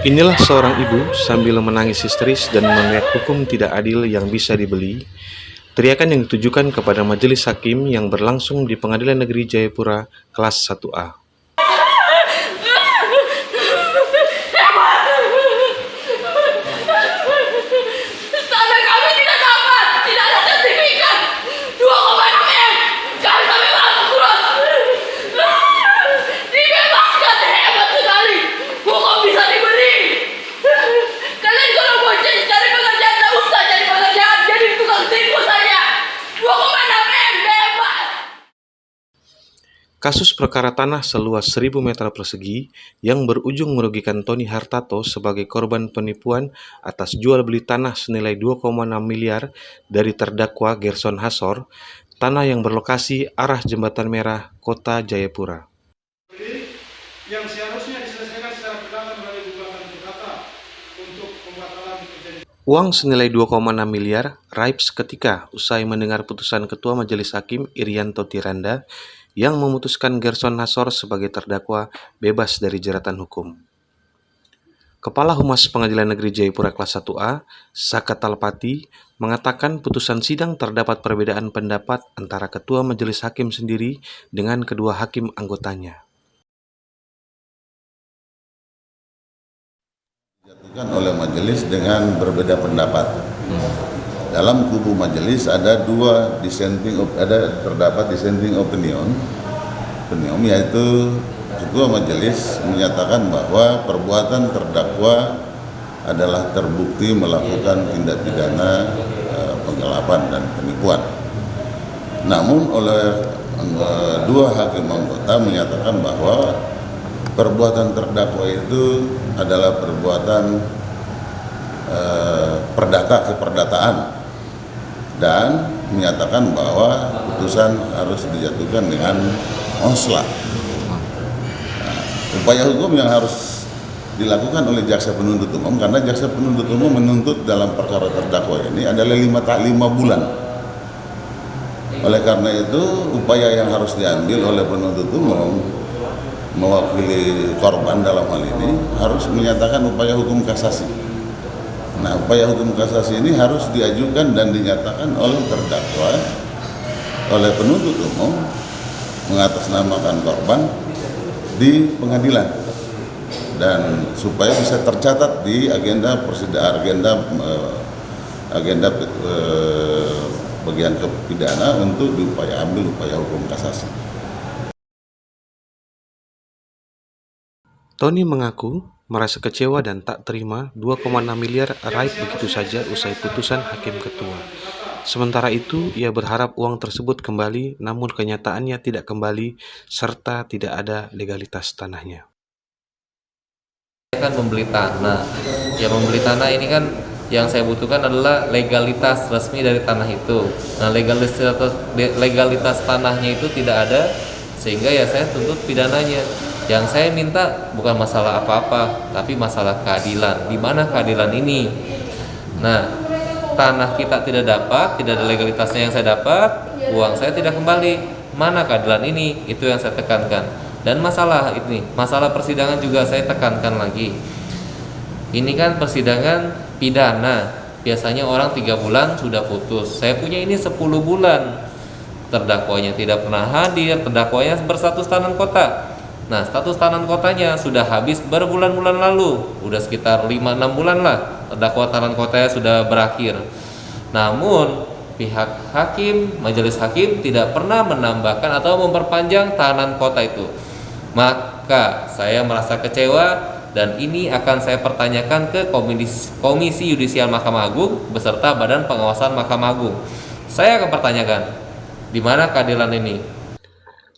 Inilah seorang ibu sambil menangis histeris dan meneriak hukum tidak adil yang bisa dibeli. Teriakan yang ditujukan kepada majelis hakim yang berlangsung di Pengadilan Negeri Jayapura kelas 1A. Tanah kami tidak dapat, tidak ada sertifikat. 2,6 M, kami masuk terus. Dibebaskan, hebat sekali. Hukum bisa diberi. Kalian kalau mau cari pekerjaan, tak usah cari pekerjaan, jadi tukang tipu saja. 2,6 M, bebas. Kasus perkara tanah seluas 1.000 meter persegi yang berujung merugikan Tony Hartato sebagai korban penipuan atas jual beli tanah senilai 2,6 miliar dari terdakwa Gerson Hasor, tanah yang berlokasi arah Jembatan Merah, Kota Jayapura. Yang seharusnya diselesaikan secara perdata melalui gugatan perdata untuk pembatalan terjadi. Uang senilai 2,6 miliar raib seketika usai mendengar putusan Ketua Majelis Hakim Irianto Tiranda yang memutuskan Gerson Hasor sebagai terdakwa bebas dari jeratan hukum. Kepala Humas Pengadilan Negeri Jayapura kelas 1A, Saka Talpati, mengatakan putusan sidang terdapat perbedaan pendapat antara Ketua Majelis Hakim sendiri dengan kedua hakim anggotanya. Dijatuhkan oleh majelis dengan berbeda pendapat. Dalam kubu majelis ada terdapat dissenting opinion, yaitu ketua majelis menyatakan bahwa perbuatan terdakwa adalah terbukti melakukan tindak pidana penggelapan dan penipuan. Namun oleh dua hakim anggota menyatakan bahwa perbuatan terdakwa itu adalah perbuatan keperdataan dan menyatakan bahwa putusan harus dijatuhkan dengan onslah. Upaya hukum yang harus dilakukan oleh jaksa penuntut umum, karena jaksa penuntut umum menuntut dalam perkara terdakwa ini adalah 5 bulan. Oleh karena itu, upaya yang harus diambil oleh penuntut umum mewakili korban dalam hal ini harus menyatakan upaya hukum kasasi. Nah, upaya hukum kasasi ini harus diajukan dan dinyatakan oleh terdakwa, oleh penuntut umum mengatasnamakan korban di pengadilan, dan supaya bisa tercatat di agenda bagian pidana untuk ambil upaya hukum kasasi. Tony mengaku merasa kecewa dan tak terima 2,6 miliar raib begitu saja usai putusan hakim ketua. Sementara itu, ia berharap uang tersebut kembali, namun kenyataannya tidak kembali serta tidak ada legalitas tanahnya. Saya kan membeli tanah. Ya, membeli tanah ini kan yang saya butuhkan adalah legalitas resmi dari tanah itu. Nah, legalitas tanahnya itu tidak ada, sehingga ya saya tuntut pidananya. Yang saya minta bukan masalah apa-apa, tapi masalah keadilan. Di mana keadilan ini? Nah, tanah kita tidak ada legalitasnya yang saya dapat, uang saya tidak kembali. Mana keadilan ini? Itu yang saya tekankan. Dan masalah persidangan juga saya tekankan lagi. Ini kan persidangan pidana. Biasanya orang 3 bulan sudah putus. Saya punya ini 10 bulan. Terdakwanya tidak pernah hadir, terdakwanya berstatus tahanan kota. Nah, status tahanan kotanya sudah habis berbulan-bulan lalu, udah sekitar 5-6 bulan lah terdakwa tahanan kotanya sudah berakhir. Namun pihak hakim, majelis hakim tidak pernah menambahkan atau memperpanjang tahanan kota itu. Maka saya merasa kecewa dan ini akan saya pertanyakan ke Komisi Yudisial Mahkamah Agung beserta Badan Pengawasan Mahkamah Agung. Saya akan pertanyakan, di mana keadilan ini?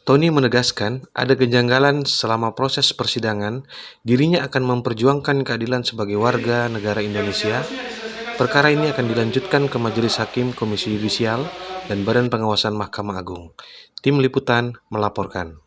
Tony menegaskan ada kejanggalan selama proses persidangan, dirinya akan memperjuangkan keadilan sebagai warga negara Indonesia. Perkara ini akan dilanjutkan ke Majelis Hakim, Komisi Yudisial, dan Badan Pengawasan Mahkamah Agung. Tim Liputan melaporkan.